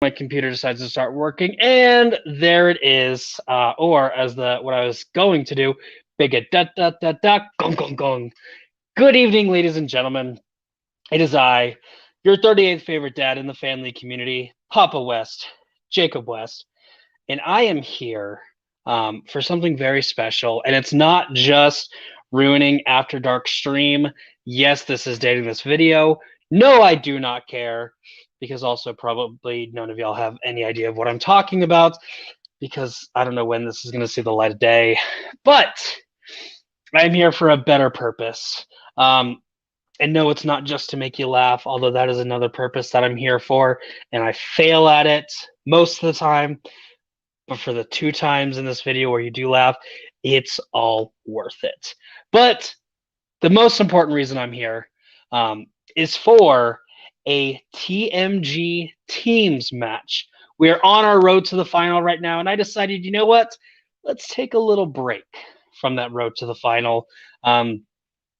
my computer decides to start working, and there it is. Or as what I was going to do, big a da da da da gong gong gong. Good evening, ladies and gentlemen. It is I, your 38th favorite dad in the family community, Papa West, Jacob West, and I am here for something very special. And it's not just ruining After Dark stream. Yes, this is dating this video. No, I do not care, because also probably none of y'all have any idea of what I'm talking about, because I don't know when this is going to see the light of day. But I'm here for a better purpose. And no, it's not just to make you laugh, although that is another purpose that I'm here for, and I fail at it most of the time. But for the 2 times in this video where you do laugh, it's all worth it. But the most important reason I'm here is for a TMG teams match. We're on our road to the final right now, and I decided, you know what? Let's take a little break from that road to the final.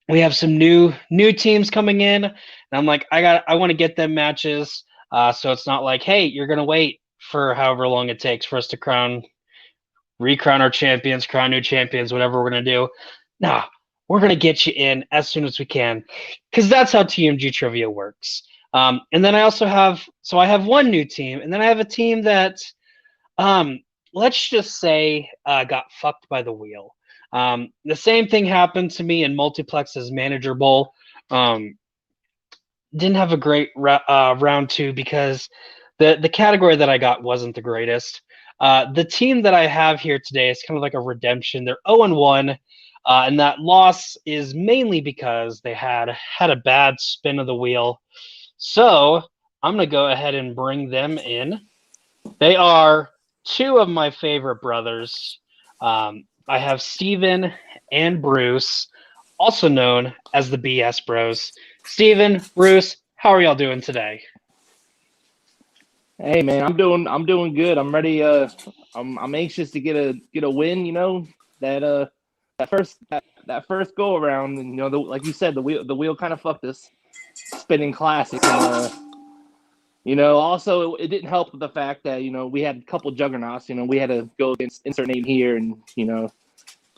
We have some new teams coming in, and I'm like, I want to get them matches, so it's not like, hey, you're gonna wait for however long it takes for us to recrown our champions, crown new champions, whatever we're gonna do. Nah, we're gonna get you in as soon as we can, because that's how TMG trivia works. And then I also have one new team, and then I have a team that, let's just say, got fucked by the wheel. The same thing happened to me in Multiplex's Manager Bowl. Didn't have a great round 2 because the category that I got wasn't the greatest. The team that I have here today is kind of like a redemption. They're 0-1, and that loss is mainly because they had a bad spin of the wheel. So I'm going to go ahead and bring them in. They are 2 of my favorite brothers. I have Steven and Bruce, also known as the BS Bros. Steven, Bruce, how are y'all doing today? Hey man, I'm doing good. I'm ready. I'm anxious to get a win. You know that first go around, and like you said, the wheel kind of fucked us, spinning classic, and also it didn't help with the fact that we had a couple juggernauts. We had to go against insert name here, and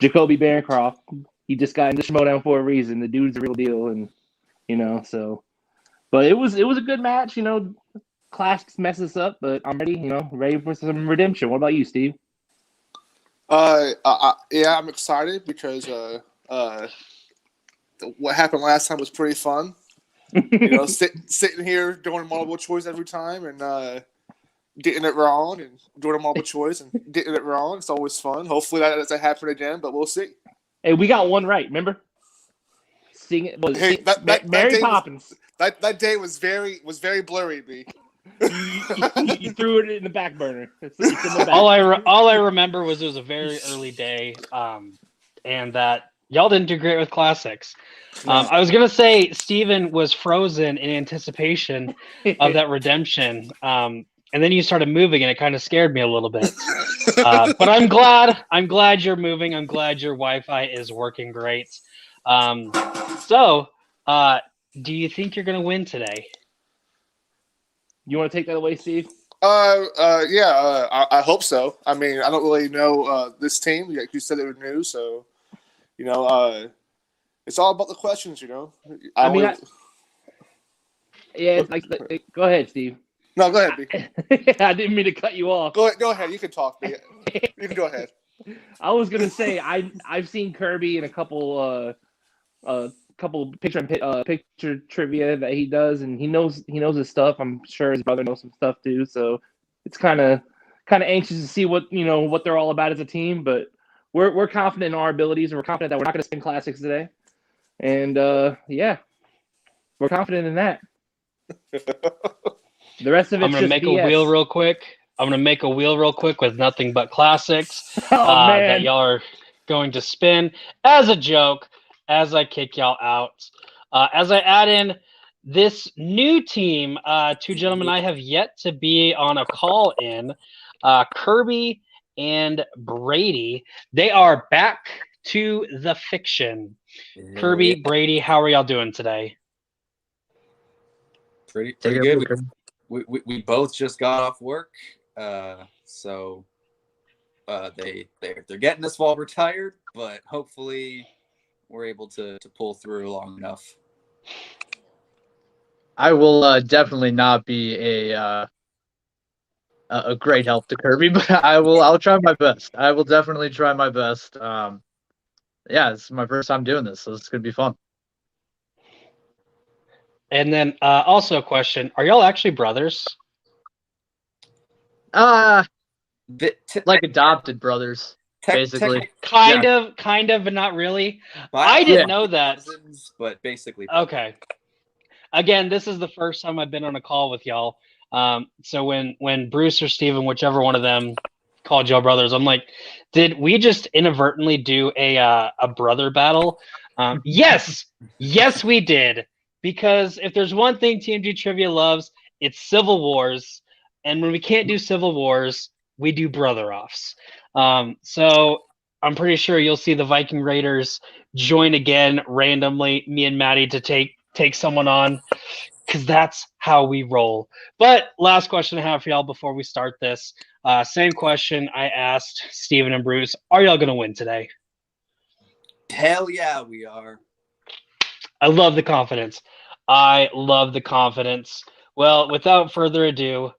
Jacoby Bancroft. He just got in the Schmodown for a reason. The dude's the real deal, and so. But it was a good match. Classics mess us up, but I'm ready. Ready for some redemption. What about you, Steve? Yeah, I'm excited because what happened last time was pretty fun. Sitting here doing multiple choice every time and getting it wrong, and doing a multiple choice and getting it wrong. It's always fun. Hopefully that doesn't happen again, but we'll see. Hey, we got one right. Remember? Sing it. Mary Poppins. That day was very blurry to me. You threw it in the back burner. All I remember was it was a very early day, and that y'all didn't do great with classics. I was gonna say Steven was frozen in anticipation of that redemption, and then you started moving, and it kind of scared me a little bit. But I'm glad you're moving. I'm glad your Wi-Fi is working great. So, do you think you're gonna win today? You want to take that away, Steve? Yeah, I hope so. I mean, I don't really know this team. Like you said, they were new, so it's all about the questions. Yeah, go ahead, Steve. No, go ahead, B. I didn't mean to cut you off. Go ahead. You can talk, B. You can go ahead. I was gonna say I've seen Kirby in a couple picture trivia that he does, and he knows his stuff. I'm sure his brother knows some stuff too. So it's kind of anxious to see what they're all about as a team. But we're confident in our abilities, and we're confident that we're not going to spin classics today. And yeah, we're confident in that. The rest of it's I'm gonna make BS. a wheel real quick. I'm gonna make a wheel real quick with nothing but classics man. that y'all are going to spin as a joke as I kick y'all out. As I add in this new team, 2 gentlemen I have yet to be on a call in, Kirby and Brady. They are back to the fiction. Kirby, Brady, how are y'all doing today? Pretty good. we both just got off work, so they're getting us while we're tired, but hopefully we're able to pull through long enough. I will definitely not be a great help to Kirby, but I'll try my best. I will definitely try my best. Yeah, this is my first time doing this, so it's gonna be fun. And then also a question: are y'all actually brothers? Like adopted brothers, basically. Kind of, but not really. I didn't know that. Cousins, but basically. Okay. Again, this is the first time I've been on a call with y'all. So when Bruce or Steven, whichever one of them, called y'all brothers, I'm like, did we just inadvertently do a brother battle? Yes, we did. Because if there's one thing TMG Trivia loves, it's Civil Wars. And when we can't do Civil Wars, we do brother offs. So I'm pretty sure you'll see the Viking Raiders join again randomly, me and Maddie, to take someone on, because that's how we roll. But last question I have for y'all before we start this. Same question I asked Steven and Bruce. Are y'all going to win today? Hell yeah, we are. I love the confidence. Well, without further ado,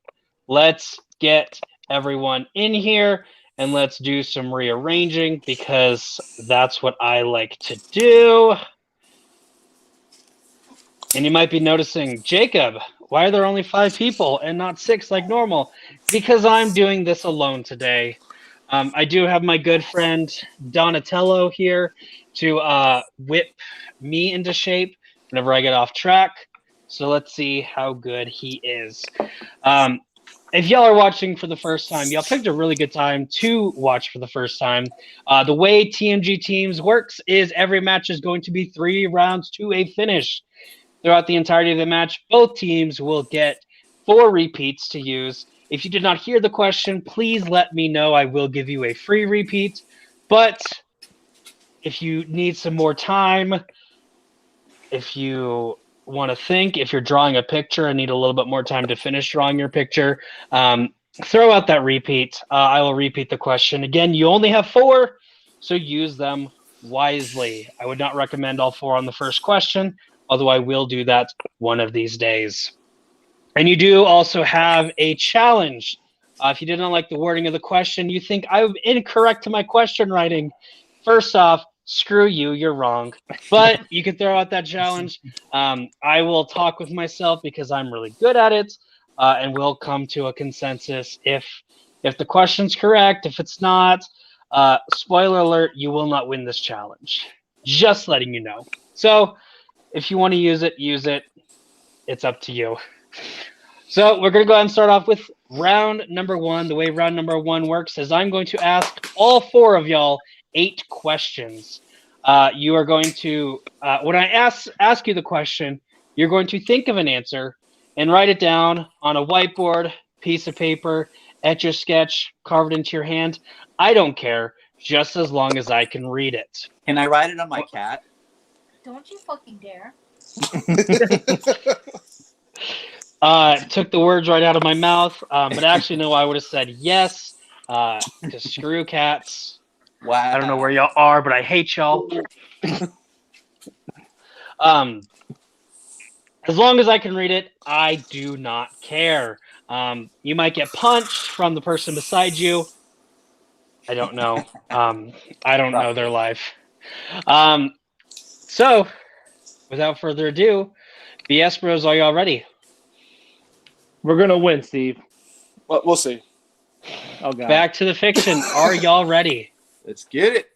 let's get everyone in here and let's do some rearranging, because that's what I like to do. And you might be noticing, Jacob, why are there only 5 people and not 6 like normal? Because I'm doing this alone today. I do have my good friend Donatello here to whip me into shape whenever I get off track. So let's see how good he is. If y'all are watching for the first time, y'all picked a really good time to watch for the first time. The way TMG Teams works is every match is going to be 3 rounds to a finish. Throughout the entirety of the match, both teams will get 4 repeats to use. If you did not hear the question, please let me know. I will give you a free repeat. But if you need some more time, if you want to think, if you're drawing a picture and need a little bit more time to finish drawing your picture, throw out that repeat. I will repeat the question. Again, you only have 4, so use them wisely. I would not recommend all 4 on the first question, although I will do that one of these days. And you do also have a challenge. If you did not like the wording of the question, you think I'm incorrect to my question writing, first off, screw you, you're wrong. But you can throw out that challenge. I will talk with myself because I'm really good at it, and we'll come to a consensus if the question's correct. If it's not, spoiler alert, you will not win this challenge. Just letting you know. So if you want to use it, use it. It's up to you. So we're going to go ahead and start off with round number 1. The way round number 1 works is I'm going to ask all 4 of y'all 8 questions. You are going to, when I ask you the question, you're going to think of an answer and write it down on a whiteboard, piece of paper, etch your sketch, carve it into your hand. I don't care, just as long as I can read it. Can I write it on my cat? Don't you fucking dare. Took the words right out of my mouth, but actually, no, I would have said yes, because screw cats. Wow. I don't know where y'all are, but I hate y'all. As long as I can read it, I do not care. You might get punched from the person beside you. I don't know. I don't know their life. So, without further ado, BS Bros, are y'all ready? We're gonna win, Steve. Well, we'll see. Oh god. Back to the fiction. Are y'all ready? Let's get it.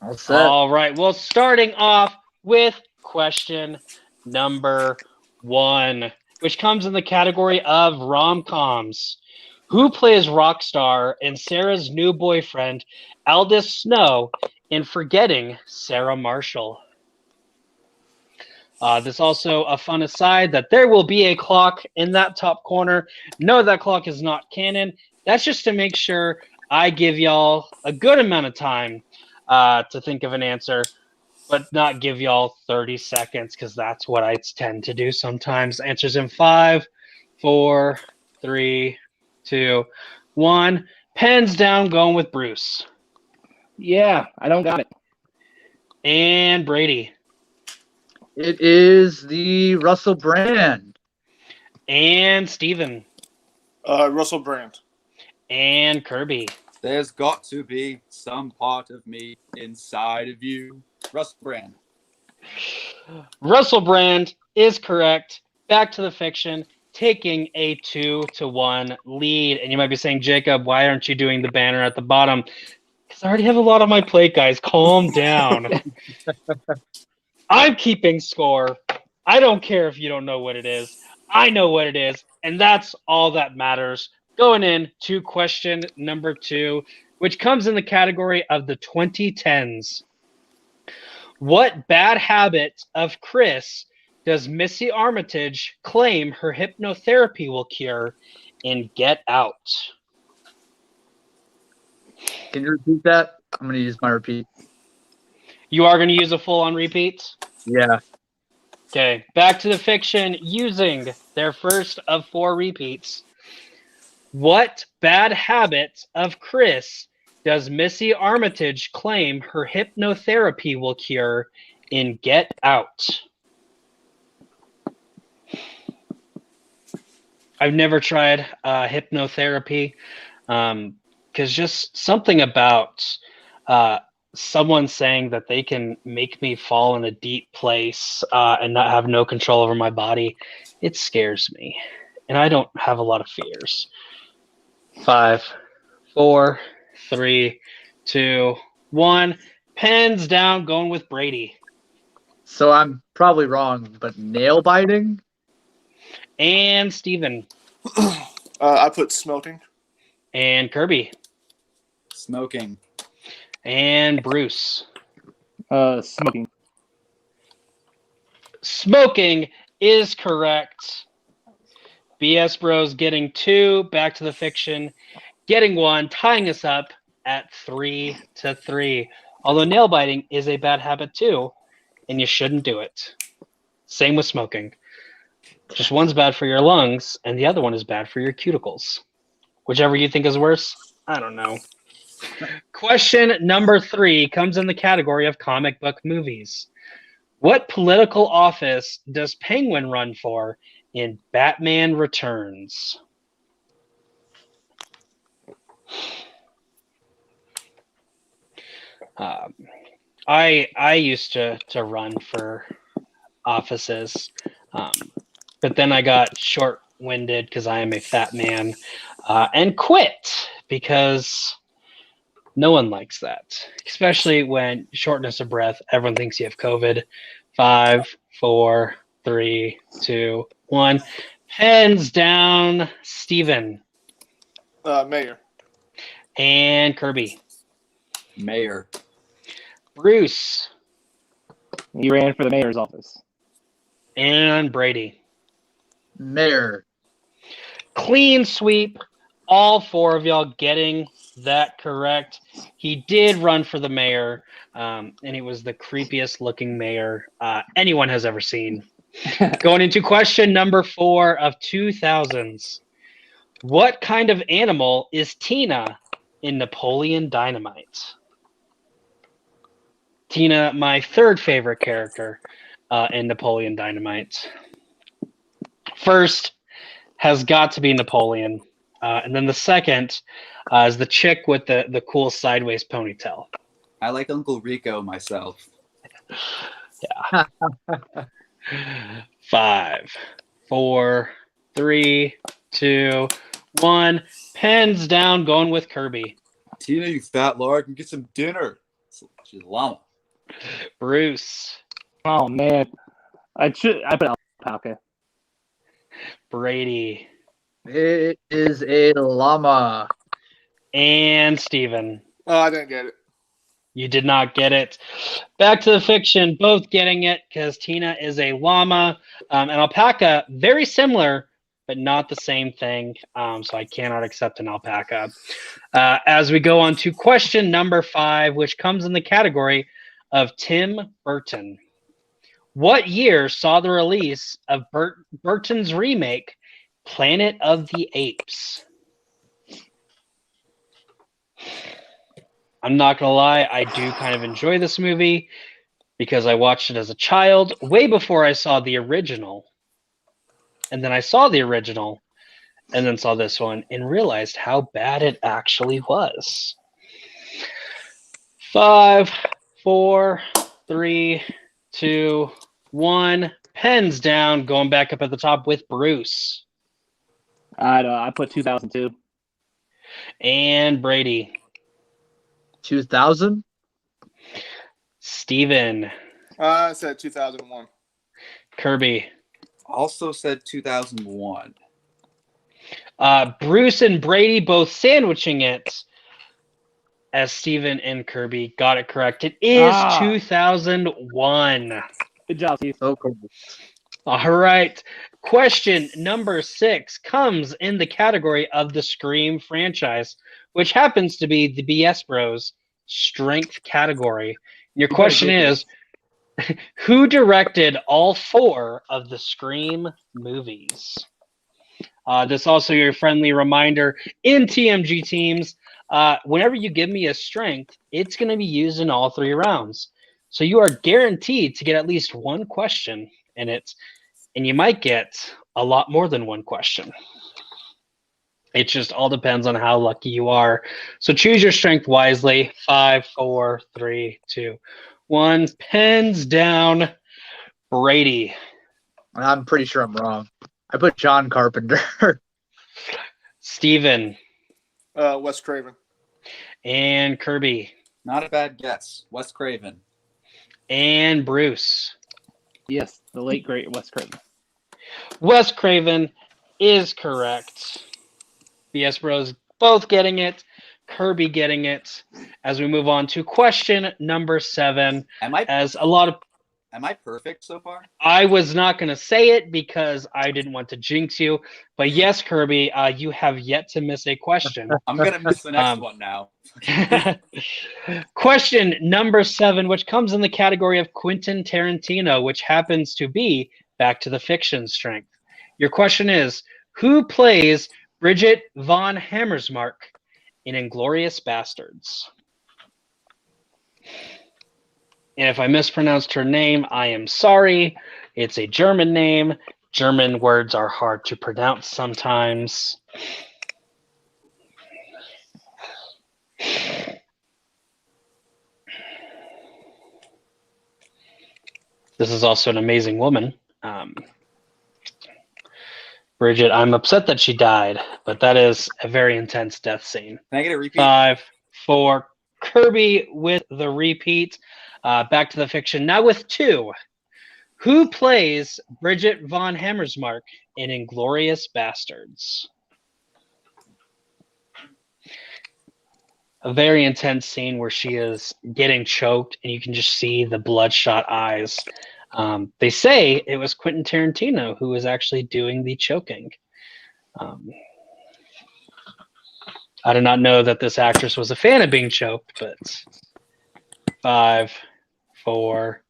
All set. All right. Well, starting off with question number 1, which comes in the category of rom-coms. Who plays Rockstar and Sarah's new boyfriend, Aldous Snow, in Forgetting Sarah Marshall? There's also a fun aside that there will be a clock in that top corner. No, that clock is not canon. That's just to make sure I give y'all a good amount of time to think of an answer, but not give y'all 30 seconds, because that's what I tend to do sometimes. Answers in 5, 4, 3, 2, 1. Pens down, going with Bruce. Yeah, I don't got it. And Brady. It is the Russell Brand. And Steven. Russell Brand. And Kirby. There's got to be some part of me inside of you. Russell Brand. Russell Brand is correct. Back to the fiction, taking a 2-1 lead. And you might be saying, Jacob, why aren't you doing the banner at the bottom? Because I already have a lot on my plate, guys. Calm down. I'm keeping score. I don't care if you don't know what it is. I know what it is, and that's all that matters. Going in to question number 2, which comes in the category of the 2010s. What bad habit of Chris does Missy Armitage claim her hypnotherapy will cure in Get Out? Can you repeat that? I'm going to use my repeat. You are going to use a full-on repeat? Yeah. Okay, back to the fiction using their first of 4 repeats. What bad habit of Chris does Missy Armitage claim her hypnotherapy will cure in Get Out? I've never tried hypnotherapy because just something about someone saying that they can make me fall in a deep place and not have no control over my body, it scares me. And I don't have a lot of fears. 5, 4, 3, 2, 1. Pens down, going with Brady. So I'm probably wrong, but nail biting? And Steven. I put smoking. And Kirby. Smoking. And Bruce. Smoking. Smoking is correct. BS Bros getting 2, back to the fiction, getting 1, tying us up at 3-3. Although nail biting is a bad habit too, and you shouldn't do it. Same with smoking. Just one's bad for your lungs, and the other one is bad for your cuticles. Whichever you think is worse, I don't know. Question number 3 comes in the category of comic book movies. What political office does Penguin run for in Batman Returns? I used to run for offices, but then I got short-winded because I am a fat man and quit because no one likes that, especially when shortness of breath, everyone thinks you have COVID. 5, 4, 3, 2, 1. Pens down, Steven. Mayor. And Kirby. Mayor. Bruce. He ran for the mayor's office. And Brady. Mayor. Clean sweep. All 4 of y'all getting that correct. He did run for the mayor, and he was the creepiest looking mayor anyone has ever seen. Going into question number 4 of 2000s. What kind of animal is Tina in Napoleon Dynamite? Tina, my 3rd favorite character in Napoleon Dynamite. First has got to be Napoleon. And then the second is the chick with the cool sideways ponytail. I like Uncle Rico myself. Yeah. 5, 4, 3, 2, 1. Pens down, going with Kirby. Tina, you fat lard, can get some dinner. She's a llama. Bruce. Oh man, I put alpaca. Brady. It is a llama. And Steven. I didn't get it. You did not get it. Back to the fiction, both getting it because Tina is a llama and alpaca, very similar, but not the same thing. So I cannot accept an alpaca. As we go on to question number 5, which comes in the category of Tim Burton. What year saw the release of Burton's remake, Planet of the Apes. I'm not going to lie, I do kind of enjoy this movie because I watched it as a child, way before I saw the original. And then I saw the original, and then saw this one, and realized how bad it actually was. 5, 4, 3, 2, 1. Pens down, going back up at the top with Bruce. I put 2002. And Brady. 2000. Steven. I said 2001. Kirby. Also said 2001. Bruce and Brady both sandwiching it, as Steven and Kirby got it correct. It is 2001. Good job, Steve. So cool. All right. Question number 6 comes in the category of the Scream franchise, which happens to be the BS Bros strength category. Your question is, who directed all 4 of the Scream movies? This also your friendly reminder in TMG teams. Whenever you give me a strength, it's going to be used in all 3 rounds. So you are guaranteed to get at least one question in it, and you might get a lot more than one question. It just all depends on how lucky you are. So choose your strength wisely. 5, 4, 3, 2, 1. Pens down. Brady. I'm pretty sure I'm wrong. I put John Carpenter. Steven. Wes Craven. And Kirby. Not a bad guess. Wes Craven. And Bruce. Yes, the late great Wes Craven. Wes Craven is correct. BS Bros both getting it. Kirby getting it. As we move on to question number 7. Am I perfect so far? I was not going to say it because I didn't want to jinx you. But yes, Kirby, you have yet to miss a question. I'm going to miss the next one now. Question number 7, which comes in the category of Quentin Tarantino, which happens to be Back to the Fiction strength. Your question is, who plays Bridget von Hammersmark in Inglourious Bastards? And if I mispronounced her name, I am sorry. It's a German name. German words are hard to pronounce sometimes. This is also an amazing woman. Bridget, I'm upset that she died, but that is a very intense death scene. Can I get a repeat? 5, 4. Kirby with the repeat. Back to the Fiction. Now with 2. Who plays Bridget von Hammersmark in Inglourious Bastards? A very intense scene where she is getting choked and you can just see the bloodshot eyes. They say it was Quentin Tarantino who was actually doing the choking. I did not know that this actress was a fan of being choked, but 5, 4,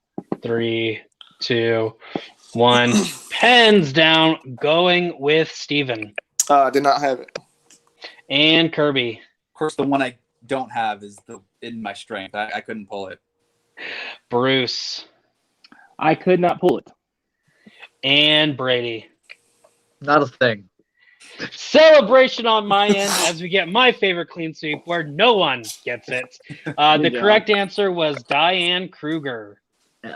3, 2, 1. Pens down, going with Steven. Did not have it. And Kirby. Of course, the one I don't have is in my strength. I couldn't pull it. Bruce. I could not pull it. And Brady. Not a thing. Celebration on my end as we get my favorite clean sweep where no one gets it. The correct answer was Diane Kruger.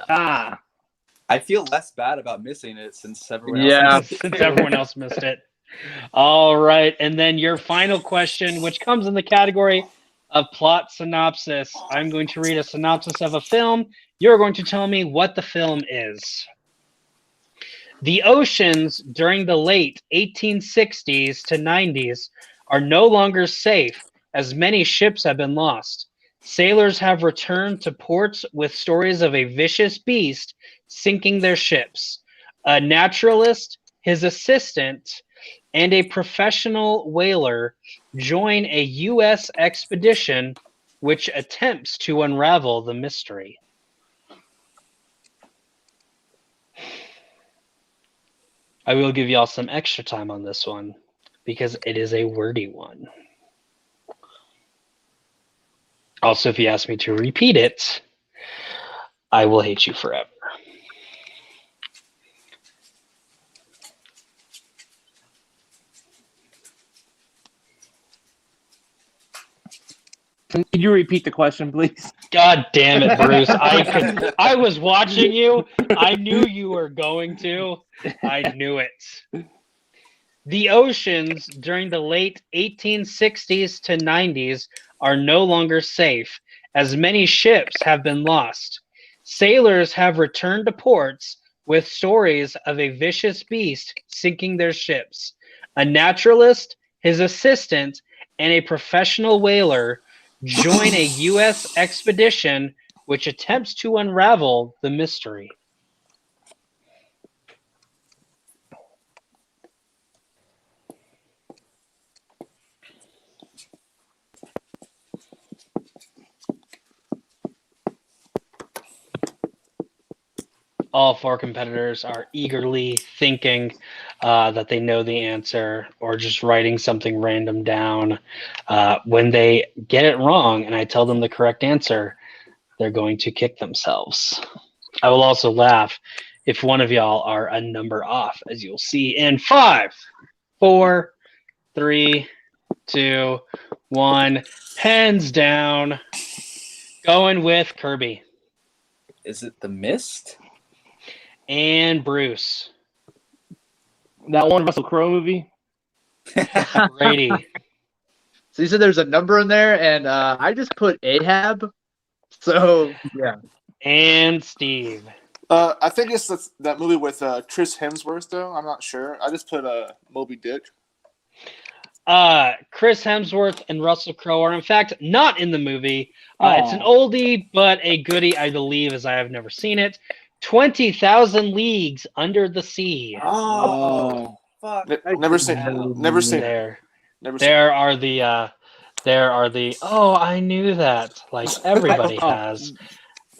Ah. I feel less bad about missing it since everyone else missed it. All right. And then your final question, which comes in the category of plot synopsis. I'm going to read a synopsis of a film. You're going to tell me what the film is. The oceans during the late 1860s to 90s are no longer safe as many ships have been lost. Sailors have returned to ports with stories of a vicious beast sinking their ships. A naturalist, his assistant, and a professional whaler join a U.S. expedition which attempts to unravel the mystery. I will give y'all some extra time on this one because it is a wordy one. Also, if you ask me to repeat it, I will hate you forever. Can you repeat the question, please? God damn it, Bruce. I was watching you. I knew you were going to. I knew it. The oceans during the late 1860s to 90s are no longer safe, as many ships have been lost. Sailors have returned to ports with stories of a vicious beast sinking their ships. A naturalist, his assistant, and a professional whaler join a U.S. expedition which attempts to unravel the mystery. All four competitors are eagerly thinking that they know the answer or just writing something random down. When they get it wrong and I tell them the correct answer, they're going to kick themselves. I will also laugh if one of y'all are a number off, as you'll see in 5, 4, 3, 2, 1. Hands down. Going with Kirby. Is it The Mist? And Bruce. That one Russell Crowe movie? Brady. So you said there's a number in there, and I just put Ahab. So yeah. And Steve. I think it's that movie with Chris Hemsworth, though. I'm not sure. I just put Moby Dick. Chris Hemsworth and Russell Crowe are, in fact, not in the movie. It's an oldie, but a goodie, I believe, as I have never seen it. 20,000 Leagues Under the Sea. Oh, fuck. Never seen. Never seen. There. Never seen. There are the oh, I knew that, like everybody has,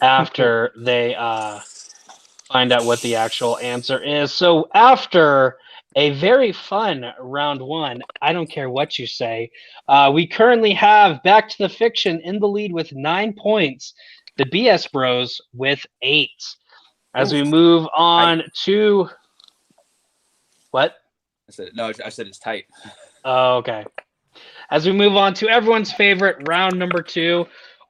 after they find out what the actual answer is. So after a very fun round one, I don't care what you say, we currently have Back to the Fiction in the lead with 9 points, the BS Bros with 8. As we move on to what? I said it's tight. Oh, okay. As we move on to everyone's favorite round number 2,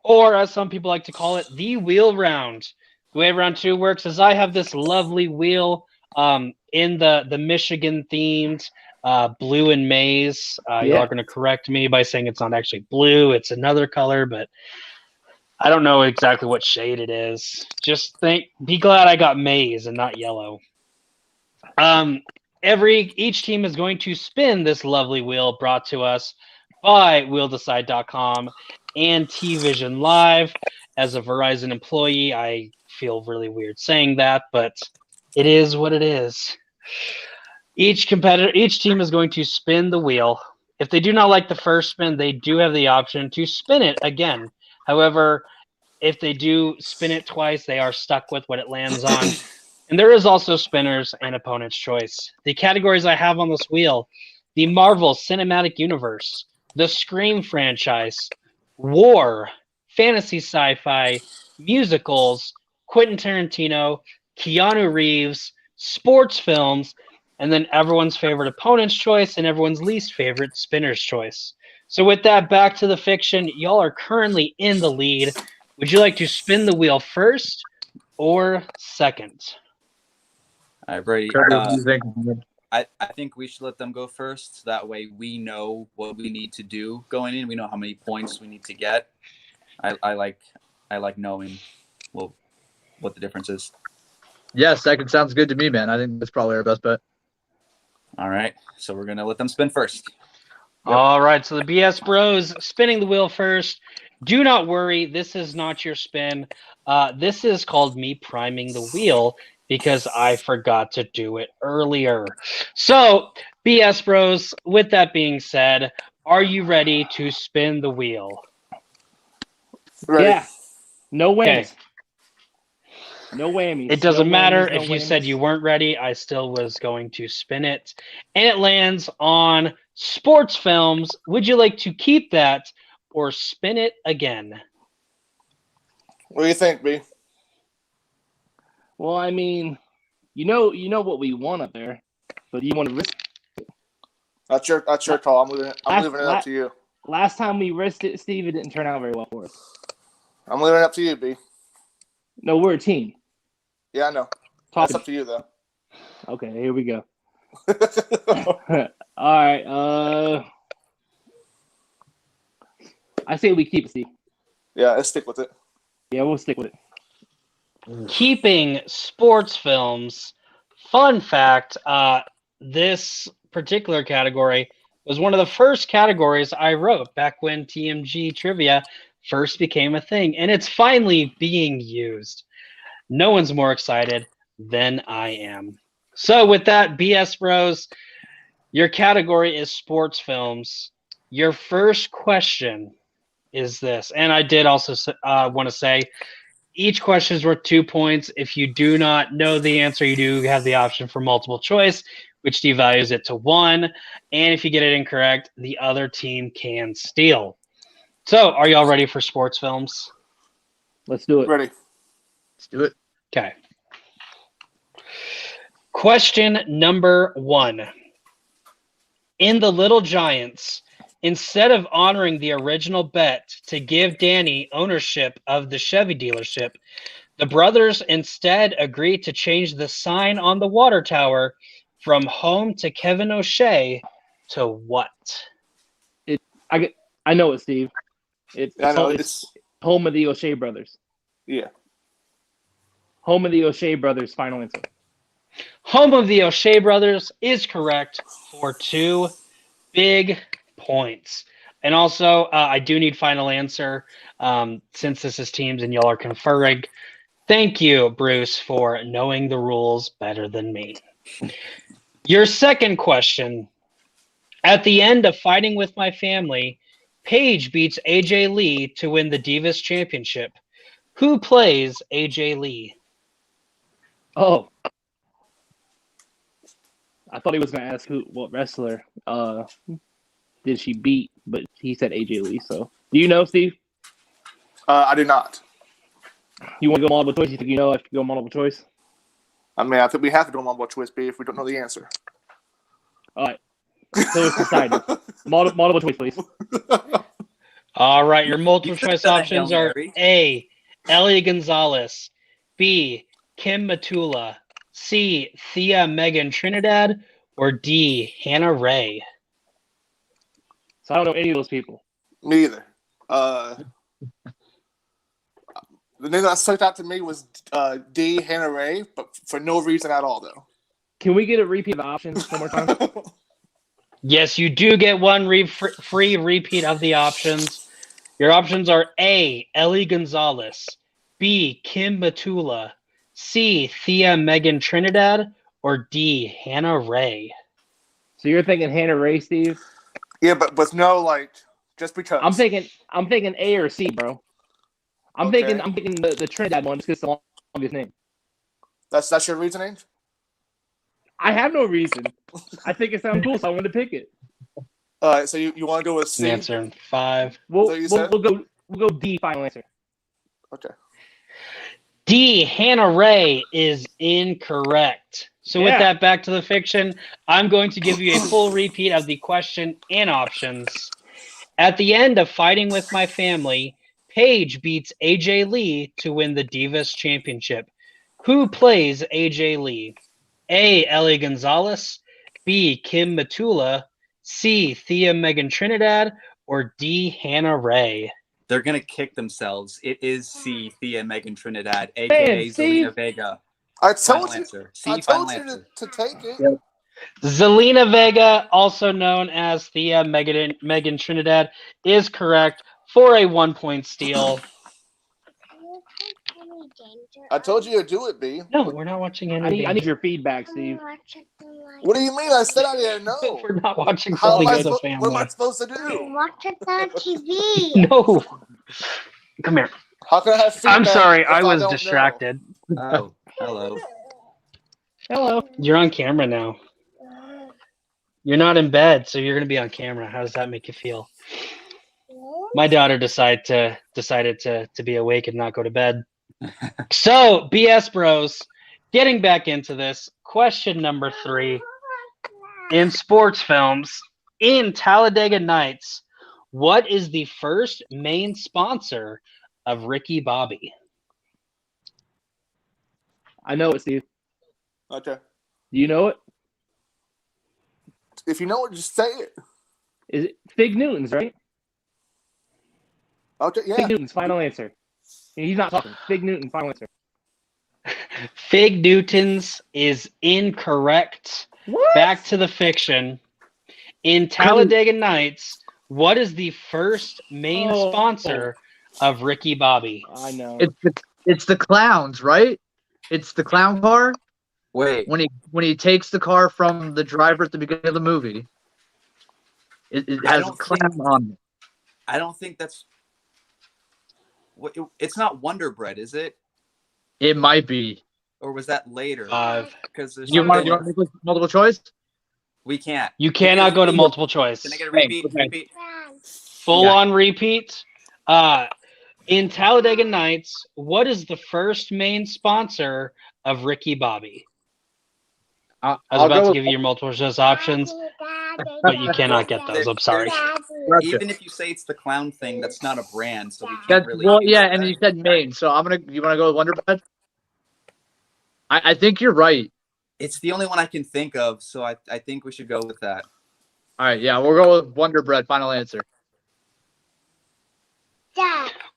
or as some people like to call it, the wheel round. The way round 2 works is I have this lovely wheel in the Michigan themed blue and maize. You are going to correct me by saying it's not actually blue, it's another color, but I don't know exactly what shade it is. Just be glad I got maize and not yellow. Each team is going to spin this lovely wheel brought to us by WheelDecide.com and TVision Live. As a Verizon employee, I feel really weird saying that, but it is what it is. Each team is going to spin the wheel. If they do not like the first spin, they do have the option to spin it again. However, if they do spin it twice, they are stuck with what it lands on. And there is also spinners and opponent's choice. The categories I have on this wheel: the Marvel Cinematic Universe, the Scream franchise, war, fantasy sci-fi, musicals, Quentin Tarantino, Keanu Reeves, sports films, and then everyone's favorite opponent's choice and everyone's least favorite spinner's choice. So with that, back to the fiction. Y'all are currently in the lead. Would you like to spin the wheel first or second? All right, Brady. I think we should let them go first. That way we know what we need to do going in. We know how many points we need to get. I like knowing what the difference is. Yeah, second sounds good to me, man. I think that's probably our best bet. All right, so we're gonna let them spin first. Yep. All right, so the BS Bros spinning the wheel first. Do not worry, this is not your spin. This is called me priming the wheel because I forgot to do it earlier. So, BS Bros, with that being said, are you ready to spin the wheel? Ready. Yeah. No wins. No whammies. It doesn't No matter whammies, no if you said whammies. you weren't ready. I still was going to spin it. And it lands on sports films. Would you like to keep that or spin it again? What do you think, B? Well, I mean, you know what we want up there, but you want to risk. That's your call. I'm leaving it up to you. Last time we risked it, Steve, it didn't turn out very well for us. I'm leaving it up to you, B. No, we're a team. Yeah, I know. That's up to you, though. Okay, here we go. All right. I say we keep it, Steve. Yeah, let's stick with it. Yeah, we'll stick with it. Keeping sports films. Fun fact, this particular category was one of the first categories I wrote back when TMG trivia first became a thing, and it's finally being used. No one's more excited than I am. So with that, BS Bros, your category is sports films. Your first question is this, and I did also want to say, each question is worth 2 points. If you do not know the answer, you do have the option for multiple choice, which devalues it to 1. And if you get it incorrect, the other team can steal. So, are y'all ready for sports films? Let's do it. Ready. Let's do it. Okay. Question number 1. In The Little Giants, instead of honoring the original bet to give Danny ownership of the Chevy dealership, the brothers instead agreed to change the sign on the water tower from home to Kevin O'Shea to what? I know it, Steve. It's home of the O'Shea brothers. Yeah. Home of the O'Shea brothers. Final answer. Home of the O'Shea brothers is correct for 2 big points. And also, I do need final answer since this is teams and y'all are conferring. Thank you, Bruce, for knowing the rules better than me. Your second question. At the end of Fighting with My Family, Paige beats AJ Lee to win the Divas Championship. Who plays AJ Lee? Oh. I thought he was going to ask what wrestler did she beat, but he said AJ Lee. So, do you know, Steve? I do not. You want to go multiple choice? You think you know if you go multiple choice? I mean, I think we have to do a multiple choice, B, if we don't know the answer. All right. So it's decided. Multiple choice, please. All right, your multiple choice said a options Hail are Mary. A, Ellie Gonzalez, B, Kim Matula, C, Thea Megan Trinidad, or D, Hannah Ray. So I don't know any of those people. Me either. The name that stuck out to me was D, Hannah Ray, but for no reason at all, though. Can we get a repeat of the options one more time? Yes, you do get one free repeat of the options. Your options are A, Ellie Gonzalez, B, Kim Matula, C, Thea Megan Trinidad, or D, Hannah Ray. So you're thinking Hannah Ray, Steve? Yeah, but with no, just because. I'm thinking A or C, bro. I'm thinking the Trinidad one just because it's the longest name. That's your reasoning? I have no reason. I think it sounds cool, so I wanted to pick it. All right, so you want to go with C? Answer in 5. We'll go D, final answer. Okay. D, Hannah Ray is incorrect. So with that, back to the fiction, I'm going to give you a full repeat of the question and options. At the end of Fighting with My Family, Paige beats AJ Lee to win the Divas Championship. Who plays AJ Lee? A, Ellie Gonzalez, B, Kim Matula, C, Thea Megan Trinidad, or D, Hannah Ray? They're going to kick themselves. It is C, Thea Megan Trinidad, a.k.a. Zelina Vega. I told you to take it. Yep. Zelina Vega, also known as Thea Megan Trinidad, is correct for a 1-point steal. I told you to do it, B. No, we're not watching any. I need your feedback, Steve. What do you mean? I said I didn't know. We're not watching How something am I as a family. What am I supposed to do? Watch it on TV. No. Come here. How can I have feedback? I'm sorry, if I was don't distracted. Oh, hello. Hello. You're on camera now. You're not in bed, so you're going to be on camera. How does that make you feel? My daughter decided to be awake and not go to bed. So, BS Bros, getting back into this, question number 3. In sports films, in Talladega Nights, what is the first main sponsor of Ricky Bobby? I know it, Steve. know? Okay. Do you know it? If you know it, just say it. Is it Fig Newtons, right? Okay, yeah. Fig Newtons, final answer. He's not talking. Fig Newton, final answer. Fig Newtons is incorrect. What? Back to the fiction. In Talladega Nights, what is the first main sponsor of Ricky Bobby? I know. It's the clowns, right? It's the clown car. Wait. When he takes the car from the driver at the beginning of the movie, it has a clown on it. I don't think that's. It's not Wonder Bread, is it? It might be. Or was that later? Because there's you want to make multiple choice? We can't. You cannot go to multiple choice. Can I get a repeat? Okay. Repeat. Full on repeat. In Talladega Nights, what is the first main sponsor of Ricky Bobby? I was about to give you your multiple choice options, but you cannot get those. I'm sorry. Even if you say it's the clown thing, that's not a brand, so we can't really. Well, yeah, and you said Maine, so you want to go with Wonder Bread? I think you're right. It's the only one I can think of, so I think we should go with that. All right, yeah, we'll go with Wonder Bread. Final answer.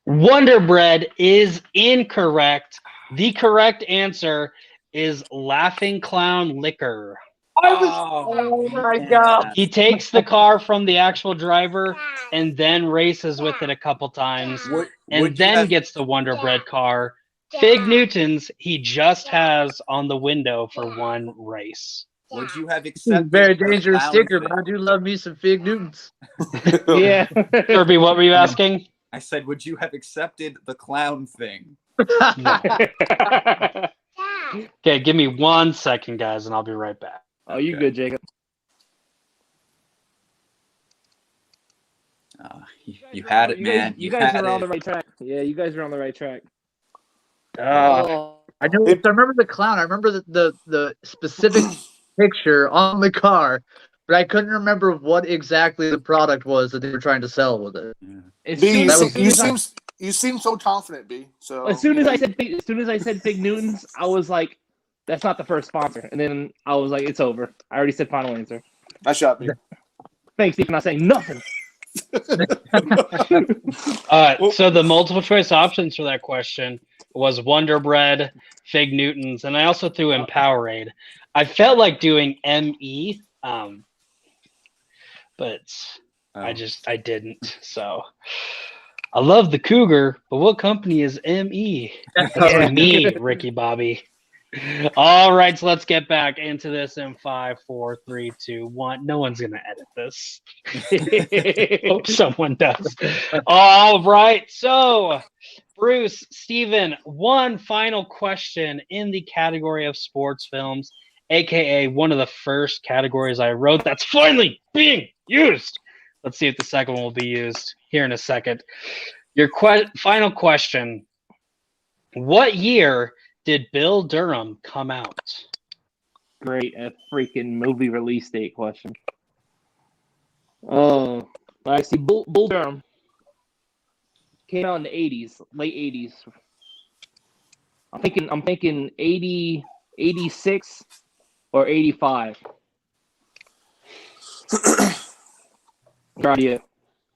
Wonder Bread is incorrect. The correct answer is Laughing Clown Liquor. Oh my God. He takes the car from the actual driver and then races with it a couple times and then gets the Wonder Bread car. Fig Newtons he just has on the window for one race. Would you have accepted very dangerous sticker, but I do love me some Fig Newtons. Yeah. Kirby, what were you asking? I said, would you have accepted the clown thing? Okay, give me 1 second, guys, and I'll be right back. Oh, you good, Jacob? You had it, man. You guys are on the right track. Yeah, you guys are on the right track. I know. I remember the clown. I remember the specific picture on the car, but I couldn't remember what exactly the product was that they were trying to sell with it. B, you seem so confident, B. So as soon as I said Fig Newtons, I was like, "That's not the first sponsor." And then I was like, "It's over." I already said final answer. Nice shot, B. Thanks, Steve, for not saying nothing. So the multiple choice options for that question was Wonder Bread, Fig Newtons, and I also threw in Powerade. I felt like doing ME, but I didn't. So I love the Cougar, but what company is ME? That's me, Ricky Bobby. All right, so let's get back into this in 5, 4, 3, 2, 1. No one's gonna edit this. Hope someone does. All right, so Bruce, Steven, one final question in the category of sports films, aka one of the first categories I wrote that's finally being used. Let's see if the second one will be used here in a second. Your final question: what year did Bill Durham come out? Great, a freaking movie release date question. Oh, I see. Bull Durham came out in the 80s, late 80s. I'm thinking 80, 86, or 85.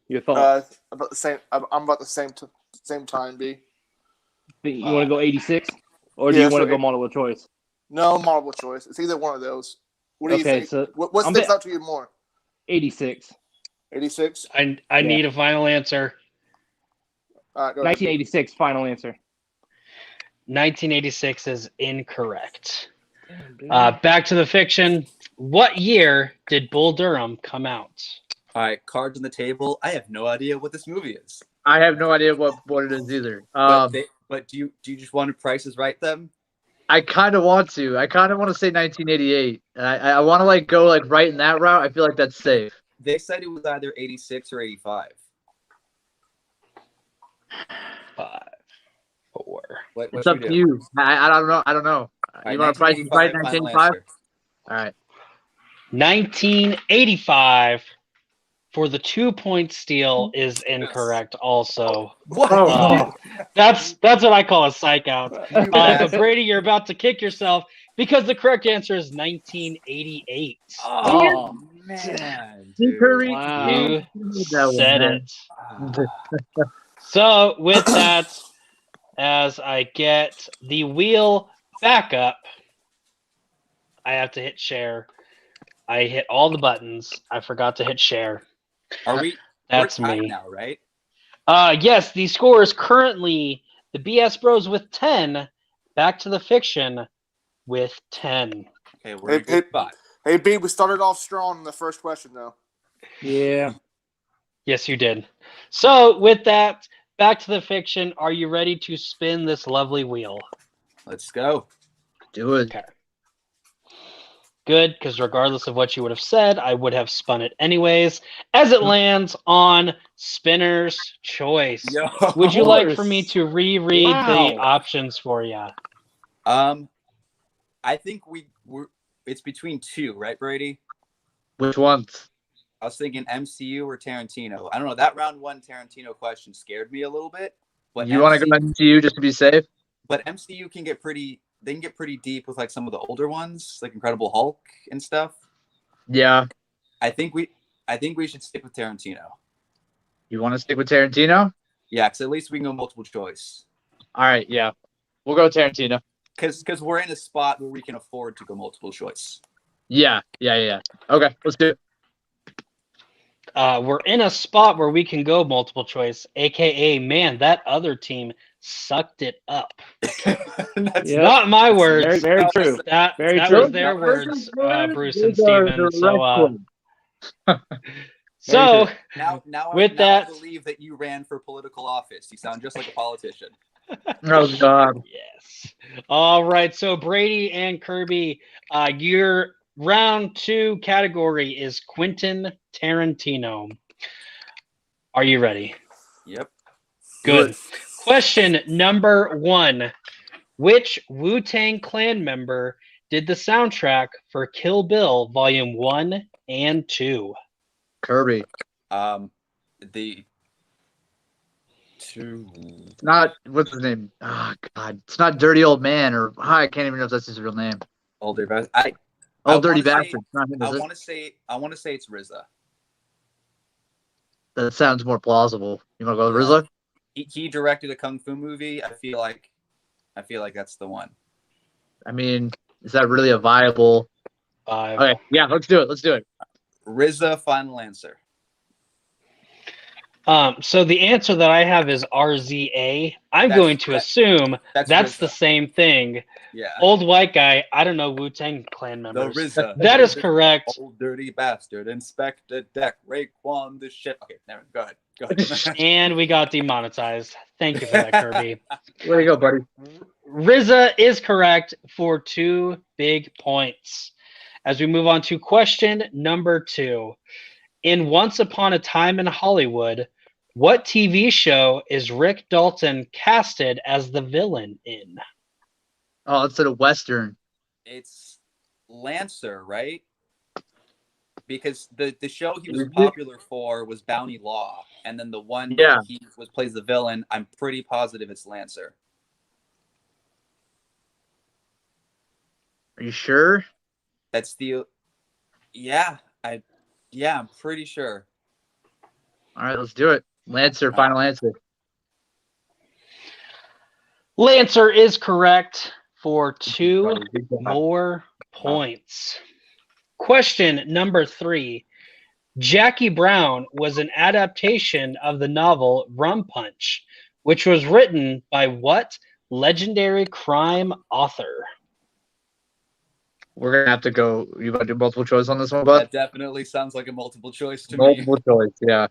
Your thoughts? About the same. I'm about the same time, B. You want to go 86, or do you want to go multiple choice? No, multiple choice. It's either one of those. What do you think? So what sticks out to you more? 86. 86. I need a final answer. 1986. Final answer. 1986 is incorrect. Back to the fiction. What year did Bull Durham come out? All right, cards on the table. I have no idea what this movie is. I have no idea what it is either. But do you just want to Prices Right them? I kind of want to. I kind of want to say 1988. And I want to go right in that route. I feel like that's safe. They said it was either 86 or 85. 5, 4. It's up to you. I don't know. I don't know. You want to Price Is Right 1985? All right. 1985 for the 2-point steal is incorrect. Also, What? that's what I call a psych out. But Brady, you're about to kick yourself because the correct answer is 1988. Oh man, dude. Wow. You said it. So with that, as I get the wheel back up, I have to hit share. I hit all the buttons. I forgot to hit share. Are we? That's we're tied me now, right? Yes, the score is currently the BS Bros with 10, Back to the Fiction with 10. Okay, we're in a good spot. Hey, B, we started off strong in the first question, though. Yeah. Yes, you did. So with that, Back to the Fiction, are you ready to spin this lovely wheel? Let's go. Do it. Okay. Good, because regardless of what you would have said, I would have spun it anyways, as it lands on Spinner's Choice. Yo, Would you like for me to reread the options for you? I think it's between two, right, Brady? Which ones? I was thinking MCU or Tarantino. I don't know. That round one Tarantino question scared me a little bit. But You want to go MCU just to be safe? But MCU can get pretty. They can get pretty deep with some of the older ones, like Incredible Hulk and stuff. Yeah. I think we should stick with Tarantino. You want to stick with Tarantino? Yeah, because at least we can go multiple choice. All right. Yeah. We'll go Tarantino. Because we're in a spot where we can afford to go multiple choice. Yeah. Okay, let's do it. We're in a spot where we can go multiple choice, aka, man, that other team sucked it up. That's not my words. Very, very true. That was their words, Bruce and Steven. So now with I that, believe that you ran for political office. You sound just like a politician. Oh God. Yes. All right. So Brady and Kirby, your round 2 category is Quentin Tarantino. Are you ready? Yep. Good. Question number 1. Which Wu-Tang Clan member did the soundtrack for Kill Bill Volume 1 and 2? Kirby. The two. Not what's his name? Oh God. It's not Dirty Old Man I can't even know if that's his real name. Older bastard. Dirty Bastard. I want to say it's RZA. That sounds more plausible. You want to go with RZA? He directed a kung fu movie. I feel like that's the one. I mean, is that really a viable? 5. Okay, yeah, let's do it. RZA, final answer. So the answer that I have is RZA. I'm going to assume that's the same thing. Yeah. Old white guy. I don't know Wu-Tang Clan members. RZA. That is correct. Old dirty bastard. Inspector Deck. Raekwon the shit. Okay, never mind. Go ahead. And we got demonetized. Thank you for that, Kirby. There you go, buddy. RZA is correct for 2 big points. As we move on to question number 2. In Once Upon a Time in Hollywood, what TV show is Rick Dalton casted as the villain in? Oh, it's a Western. It's Lancer, right? Because the show he was popular for was Bounty Law, and then the one where he plays the villain, I'm pretty positive it's Lancer. Are you sure? That's I'm pretty sure. All right, let's do it. Lancer, final answer. Lancer is correct for 2 more points. Question number 3. Jackie Brown was an adaptation of the novel Rum Punch, which was written by what legendary crime author? We're gonna have to go. You want to do multiple choice on this one, bud? That definitely sounds like a multiple choice to me. Multiple choice, yeah.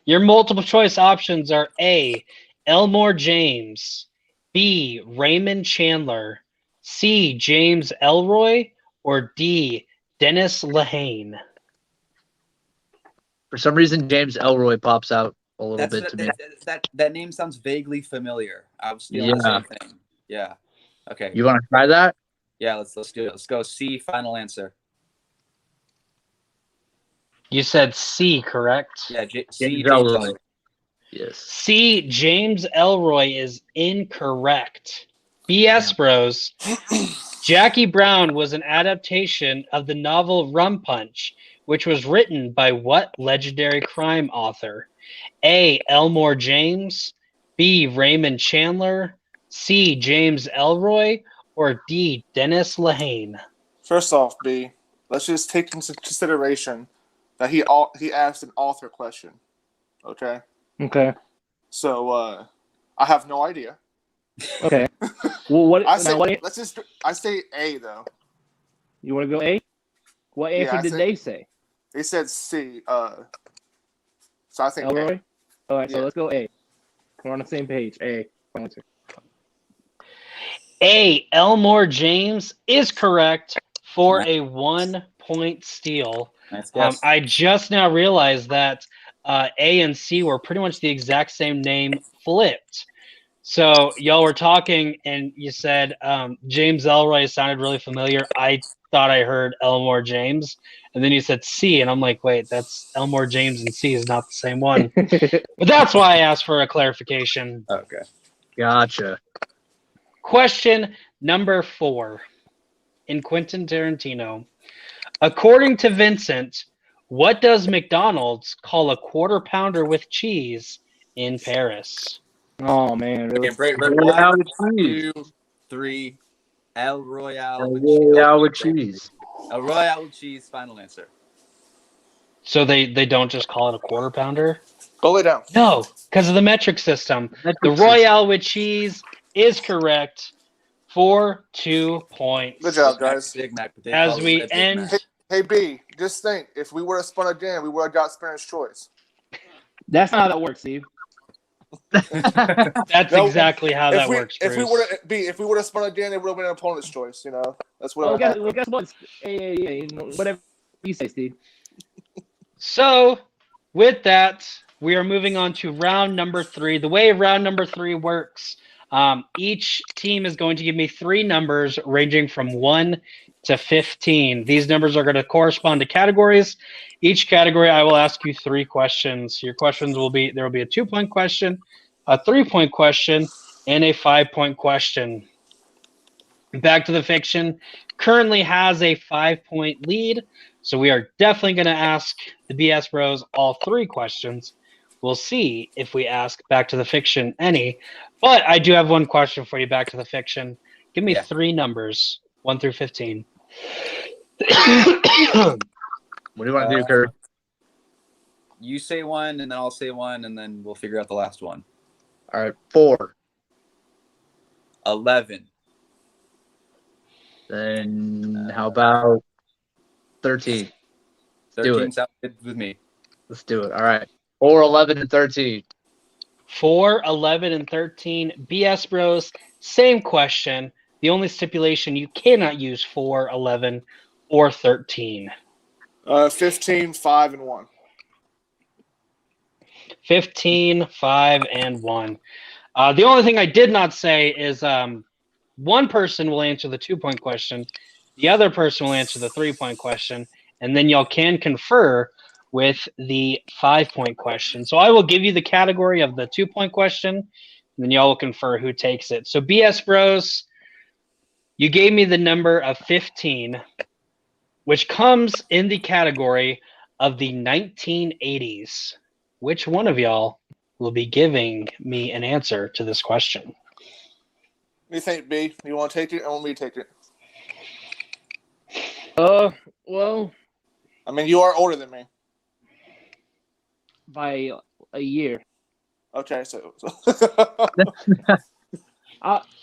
Your multiple choice options are A. Elmore James, B. Raymond Chandler, C. James Elroy, or D. Dennis Lehane. For some reason, James Elroy pops out a little That's bit to me. that name sounds vaguely familiar. I was feeling the Yeah. same thing. Yeah. Okay. You want to try that? Yeah, let's do it. Let's go C, final answer. You said C, correct? Yeah, C, James James Elroy. Elroy. Yes. C. James Elroy is incorrect. BS Bros. Jackie Brown was an adaptation of the novel Rum Punch, which was written by what legendary crime author? A. Elmore James, B. Raymond Chandler, C. James Elroy, or D. Dennis Lehane. First off, B, let's just take into consideration that he asked an author question. Okay. Okay. So I have no idea. Okay. Well, what? I say what I say A though. you want to go A? What answer did they say? They said C. So I think Elroy. All right, so Yeah. let's go A. We're on the same page. A. Answer. A. Elmore James is correct for a 1-point steal. Nice guess. I just now realized that A and C were pretty much the exact same name flipped. So y'all were talking and you said James Elroy sounded really familiar. I thought I heard Elmore James. And then you said C, and I'm like, wait, that's Elmore James and C is not the same one. But that's why I asked for a clarification. Okay. Gotcha. Question number 4 in Quentin Tarantino. According to Vincent, what does McDonald's call a quarter pounder with cheese in Paris? Oh man, really? Okay, break. Royale One, with cheese. 2, 3. El Royale with Royale with cheese. cheese. El Royale with cheese. Final answer. So they don't just call it a quarter pounder? go lay down. No, because of the metric system. Metric The system. Royale with cheese is correct for 2 points. Good job, guys. Big Mac, but they As call it we a Big end- Mac. Hey B, just think, if we would have spun a jam, we would have got Spanish choice. That's not how that works, Steve. That's No, exactly how that works, if we Bruce. would have spun a jam, it would have been an opponent's choice. You know, that's what. Oh, guess what? Yeah, whatever you say, Steve. So, with that, we are moving on to round number 3. The way round number 3 works, each team is going to give me 3 numbers ranging from 1 to 15. These numbers are going to correspond to categories. Each category, I will ask you 3 questions. Your questions will be, there will be a 2-point question, a 3-point question, and a 5-point question. Back to the Fiction currently has a 5-point lead, so we are definitely going to ask the BS Bros all 3 questions. We'll see if we ask Back to the Fiction any, but I do have one question for you, Back to the Fiction. Give me 3 numbers, 1 through 15. What do you want to do, Kurt? You say one, and then I'll say one, and then we'll figure out the last one. All right, 4. 11. Then how about 13? do 13 it. sounds good with me. Let's do it. All right. 4, 11, and 13. 4, 11, and 13. BS Bros, same question. The only stipulation, you cannot use 4, 11, or 13. 15, 5, and 1. 15, 5, and 1. The only thing I did not say is one person will answer the 2-point question, the other person will answer the 3-point question, and then y'all can confer with the 5-point question. So I will give you the category of the 2-point question, and then y'all will confer who takes it. So BS Bros, you gave me the number of 15, which comes in the category of the 1980s. Which one of y'all will be giving me an answer to this question? What do you think, B? You want to take it, or want me to take it? Well, I mean, you are older than me. by a year. Okay, so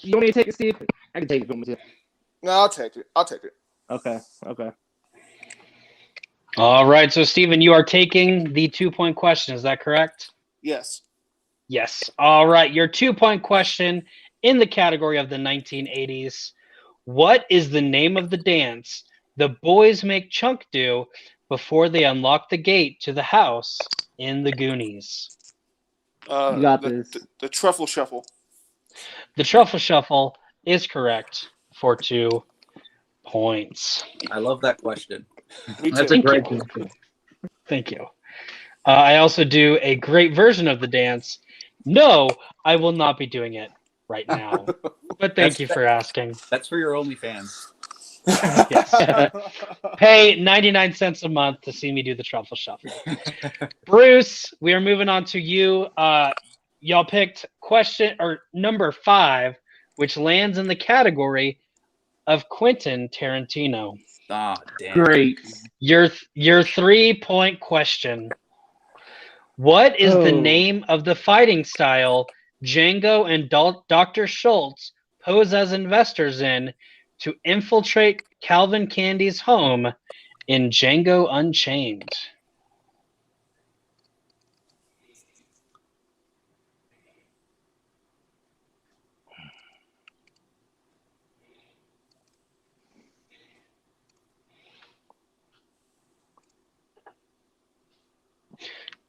You want me to take it, Steve? I can take it from you. No, I'll take it. I'll take it. Okay. All right, so Steven, you are taking the 2-point question. Is that correct? Yes. Yes. All right, your 2-point question in the category of the 1980s. What is the name of the dance the boys make Chunk do before they unlock the gate to the house in the Goonies? You got this. The truffle shuffle. The Truffle Shuffle is correct for 2 points. I love that question. Me too. That's a great question. Thank you. I also do a great version of the dance. No, I will not be doing it right now. But thank you for asking. That's for your OnlyFans. Yes. Pay 99 cents a month to see me do the Truffle Shuffle. Bruce, we are moving on to you. Y'all picked question or number 5, which lands in the category of Quentin Tarantino. Ah, damn. Great. Your 3-point question. What is the name of the fighting style Django and Dr. Schultz pose as investors in to infiltrate Calvin Candy's home in Django Unchained?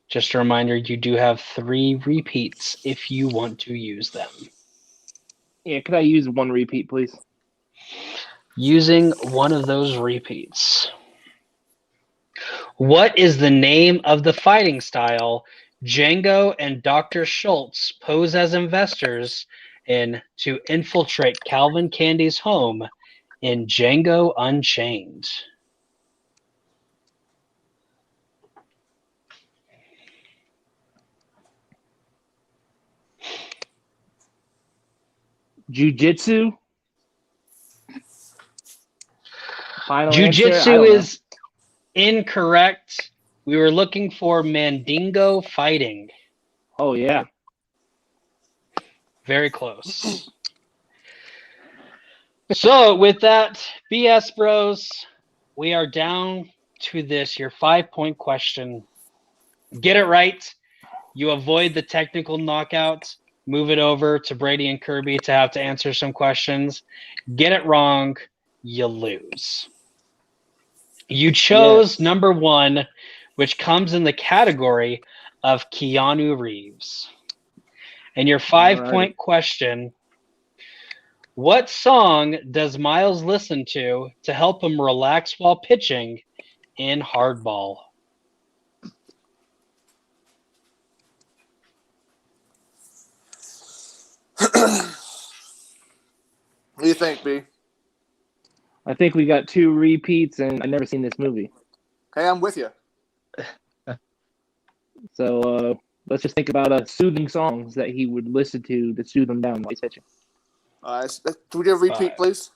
Just a reminder, you do have 3 repeats if you want to use them. Yeah, could I use 1 repeat, please? Using one of those repeats. What is the name of the fighting style Django and Dr. Schultz pose as investors in to infiltrate Calvin Candy's home in Django Unchained? Jiu-jitsu? Final Jiu-jitsu answer? is incorrect. We were looking for Mandingo fighting. Oh, yeah. Very close. So with that, BS Bros, we are down to this, your 5-point question. Get it right. You avoid the technical knockout. Move it over to Brady and Kirby to have to answer some questions. Get it wrong, you lose. You chose number 1, which comes in the category of Keanu Reeves. And your 5-point question, what song does Miles listen to help him relax while pitching in Hardball? What do you think, B? I think we got 2 repeats, and I've never seen this movie. Hey, I'm with you. So let's just think about soothing songs that he would listen to soothe him down while he's pitching. Can we do a repeat, please?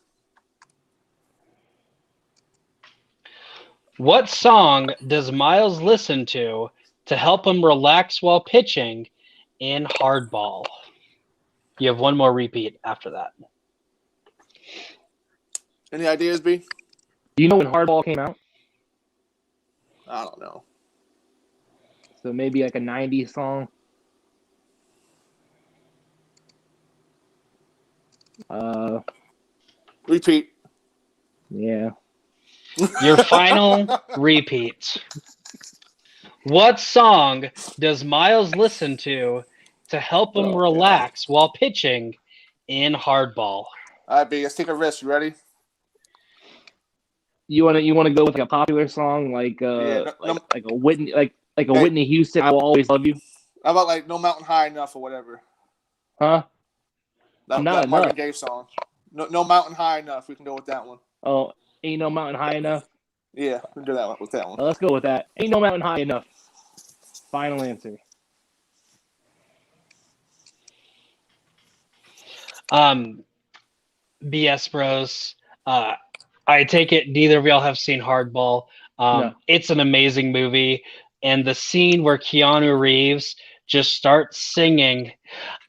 What song does Miles listen to help him relax while pitching in Hardball? You have 1 more repeat after that. Any ideas, B? Do you know when Hardball came out? I don't know. So maybe like a 90s song. Repeat. Yeah. Your final repeat. What song does Miles listen to help him relax while pitching in Hardball? All right, B, let's take a risk. You ready? You wanna go with like a popular song like like a Whitney Whitney Houston, I Will Always Love You? How about like No Mountain High Enough or whatever? Huh? That Marvin Gaye song. No Mountain High Enough. We can go with that one. Oh, Ain't No Mountain High Enough? Yeah, we can do that one with that one. Let's go with that. Ain't No Mountain High Enough. Final answer. BS Bros. I take it neither of y'all have seen Hardball. No. It's an amazing movie. And the scene where Keanu Reeves just starts singing,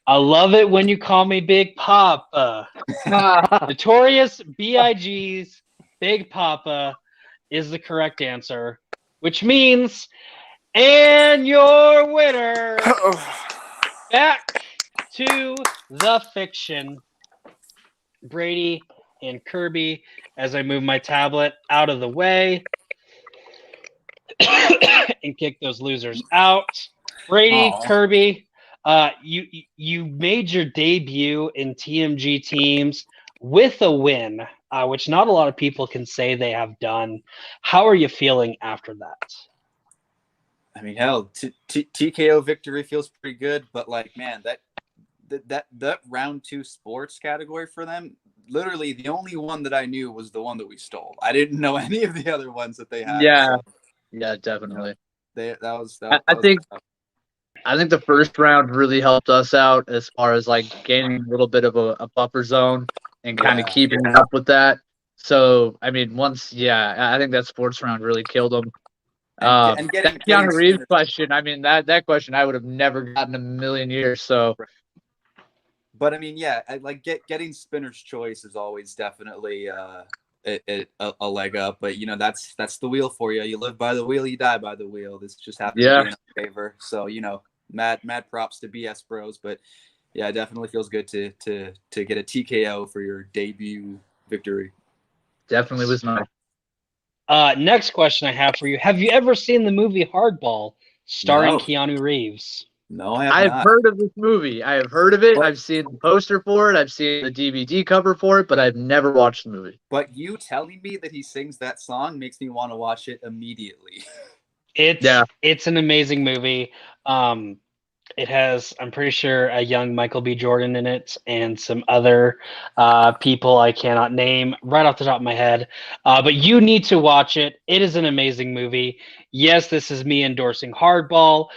I love it when you call me Big Papa. Notorious B.I.G.'s Big Papa is the correct answer, which means, and your winner, back to the fiction, Brady and Kirby, as I move my tablet out of the way and kick those losers out. Brady, Kirby, you made your debut in TMG teams with a win, which not a lot of people can say they have done. How are you feeling after that? I mean, hell, TKO victory feels pretty good, but like, man, that round 2 sports category for them, literally the only one that I knew was the one that we stole. I didn't know any of the other ones that they had. Yeah, so, yeah, definitely. I think the first round really helped us out as far as like gaining a little bit of a buffer zone and kind of keeping up with that. So, I mean, I think that sports round really killed them. And getting that Keanu Reeves question, I mean, that question I would have never gotten in a million years. So, but I mean, yeah, like getting spinner's choice is always definitely a leg up. But that's the wheel for you. You live by the wheel, you die by the wheel. This just happens to be in our favor. So mad props to BS Bros. But yeah, it definitely feels good to get a TKO for your debut victory. Definitely was nice. Next question I have for you: have you ever seen the movie Hardball starring Keanu Reeves? No, I have not. Heard of this movie. I have heard of it. I've seen the poster for it. I've seen the DVD cover for it, but I've never watched the movie. But you telling me that he sings that song makes me want to watch it immediately. It's an amazing movie. It has, I'm pretty sure, a young Michael B. Jordan in it and some other people I cannot name right off the top of my head. But you need to watch it. It is an amazing movie. Yes, this is me endorsing Hardball.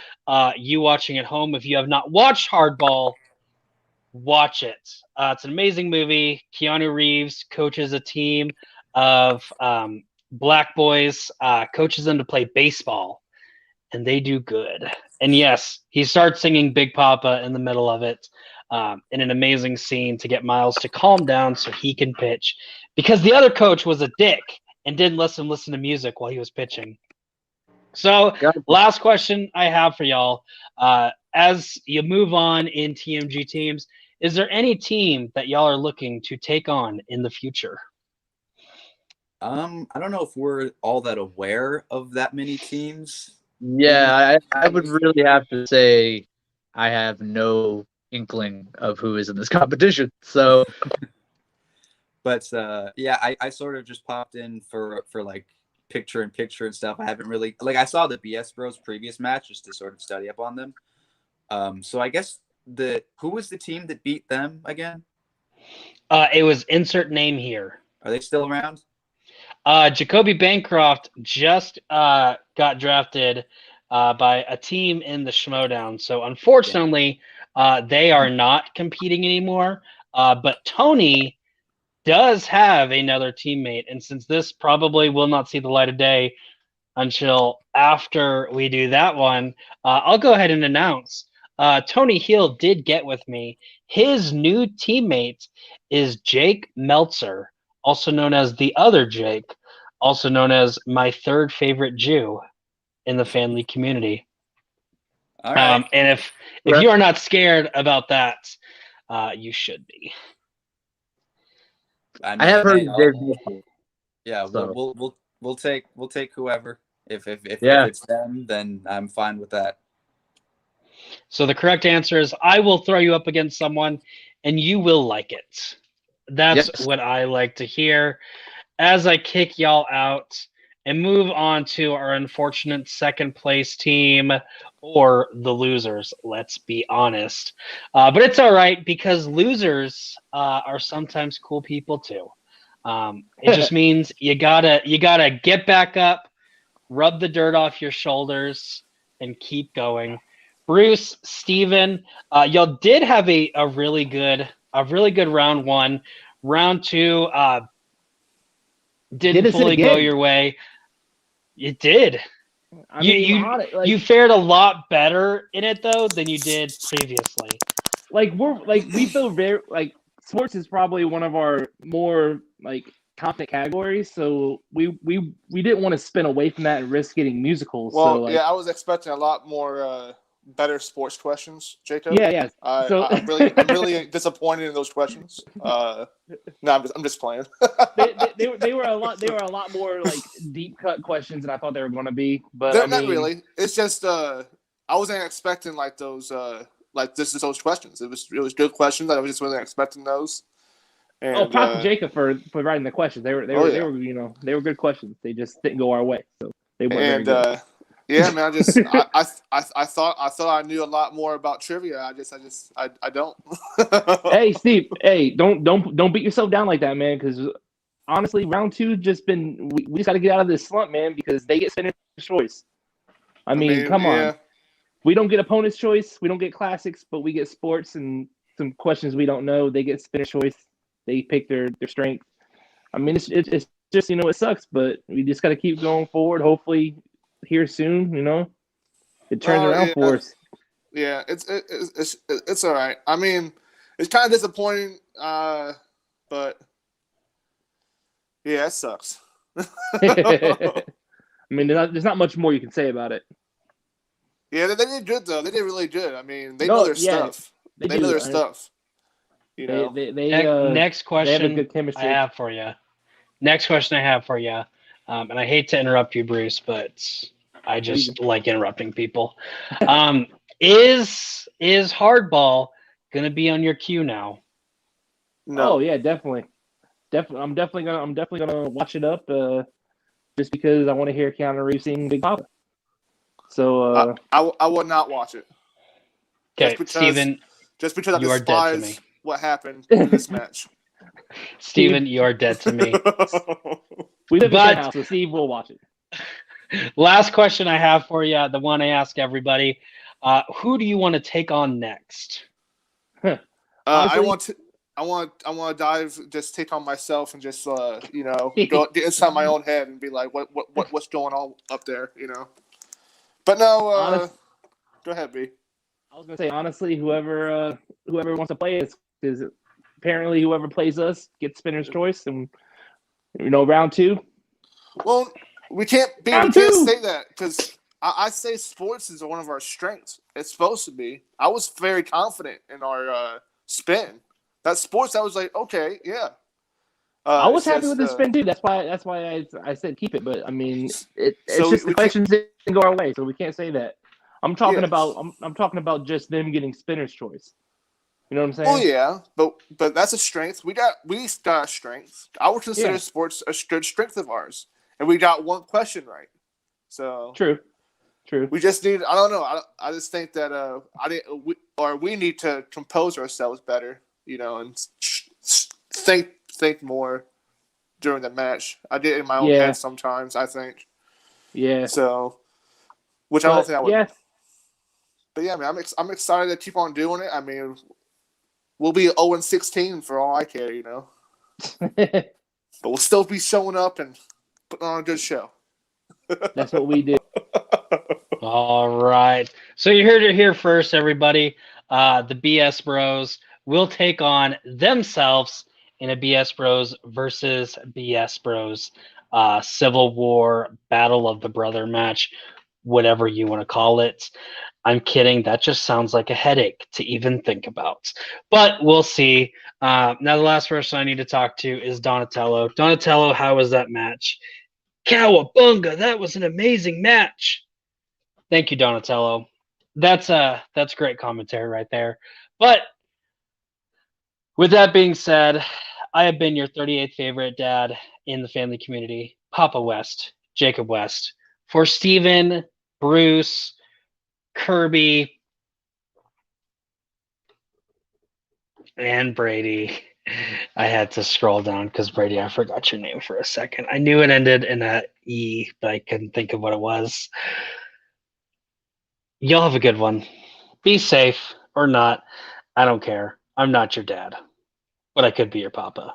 You watching at home, if you have not watched Hardball, watch it. It's an amazing movie. Keanu Reeves coaches a team of black boys, coaches them to play baseball, and they do good. And yes, he starts singing Big Papa in the middle of it in an amazing scene to get Miles to calm down so he can pitch, because the other coach was a dick and didn't listen to music while he was pitching. So last question I have for y'all. As you move on in TMG teams, is there any team that y'all are looking to take on in the future? I don't know if we're all that aware of that many teams. Yeah, I would really have to say I have no inkling of who is in this competition. So, but yeah, I sort of just popped in for like picture in picture and stuff. I haven't really I saw the BS Bros previous match just to sort of study up on them. So I guess who was the team that beat them again? It was insert name here. Are they still around? Jacoby Bancroft just got drafted by a team in the Schmodown. So unfortunately, they are not competing anymore. But Tony does have another teammate. And since this probably will not see the light of day until after we do that one, I'll go ahead and announce Tony Hill did get with me. His new teammate is Jake Meltzer, also known as the other Jake, also known as my third favorite Jew in the family community. All right. And if you are not scared about that, you should be. I have heard. Yeah, so. we'll take whoever. If it's them, then I'm fine with that. So the correct answer is I will throw you up against someone, and you will like it. That's what I like to hear. As I kick y'all out and move on to our unfortunate second place team, or the losers, let's be honest. But it's all right, because losers are sometimes cool people too. It just means you gotta get back up, rub the dirt off your shoulders, and keep going. Bruce, Steven, y'all did have a really good round one. Round two didn't fully go your way. It did. You fared a lot better in it though than you did previously. we feel very like sports is probably one of our more like confident categories. So we didn't want to spin away from that and risk getting musicals. Well, So like, yeah, I was expecting a lot more better sports questions, Jacob. yeah. So I'm really disappointed in those questions. No, I'm just playing. they were a lot more like deep cut questions than I thought they were going to be. But They're I not mean, really. It's just I wasn't expecting like those those questions. It was good questions. I was just wasn't expecting those. And props to Jacob for writing the questions. They were yeah. they were good questions. They just didn't go our way, so they weren't very good. Yeah, man, I thought I knew a lot more about trivia. I don't. Hey, Steve. Hey, don't beat yourself down like that, man. Because honestly, round two we just got to get out of this slump, man. Because they get spinner's choice. I mean, come yeah. on. We don't get opponent's choice. We don't get classics, but we get sports and some questions we don't know. They get spinner's choice. They pick their strength. I mean, it's just it sucks, but we just got to keep going forward. Hopefully, here soon, it turns around for us. Yeah, it's all right. I mean, it's kind of disappointing, but yeah, it sucks. I mean, there's not much more you can say about it. Yeah, they did good though. They did really good. I mean, they know their stuff. They know their stuff. Next question they have a good chemistry. I have for you. Next question I have for you, and I hate to interrupt you, Bruce, but I just like interrupting people. Is hardball gonna be on your queue now? No. Oh yeah, definitely. I'm definitely gonna watch it up. Just because I want to hear Keanu Reeves sing Big Papa. So I would not watch it. Okay, Steven. Just because I despise what happened in this match. Steven, you are dead to me. We live in the house, so Steve will watch it. Last question I have for you, the one I ask everybody. Who do you want to take on next? I want to dive, just take on myself and just go get inside my own head and be like, what's going on up there, But no, go ahead, B. I was gonna say honestly, whoever wants to play us, because apparently whoever plays us gets spinner's choice, and round two. Well, we can't say that because I say sports is one of our strengths. It's supposed to be. I was very confident in our spin. That sports, I was like, okay, yeah. I was happy with the spin too. That's why I said keep it. But I mean, it's just the questions didn't go our way, so we can't say that. I'm talking about just them getting spinner's choice. You know what I'm saying? Oh yeah, but that's a strength. We got a strength. I would consider sports a good strength of ours, and we got one question right. So true. We just need. I don't know. I just think that we need to compose ourselves better. And think more during the match. I did it in my own head sometimes, I think. Yeah. So, which I don't think I would. Yeah. But yeah, man, I'm excited to keep on doing it. I mean, we'll be 0-16 for all I care, But we'll still be showing up and putting on a good show. That's what we do. All right. So you heard it here first, everybody. The BS Bros will take on themselves in a BS Bros versus BS Bros Civil War Battle of the Brother match, whatever you want to call it. I'm kidding. That just sounds like a headache to even think about. But we'll see. Now the last person I need to talk to is Donatello. Donatello, how was that match? Cowabunga! That was an amazing match. Thank you, Donatello. That's great commentary right there. But with that being said, I have been your 38th favorite dad in the family community, Papa West, Jacob West. For Steven, Bruce, Kirby, and Brady. I had to scroll down because Brady, I forgot your name for a second. I knew it ended in a E, but I couldn't think of what it was. Y'all have a good one. Be safe or not. I don't care. I'm not your dad, but I could be your papa.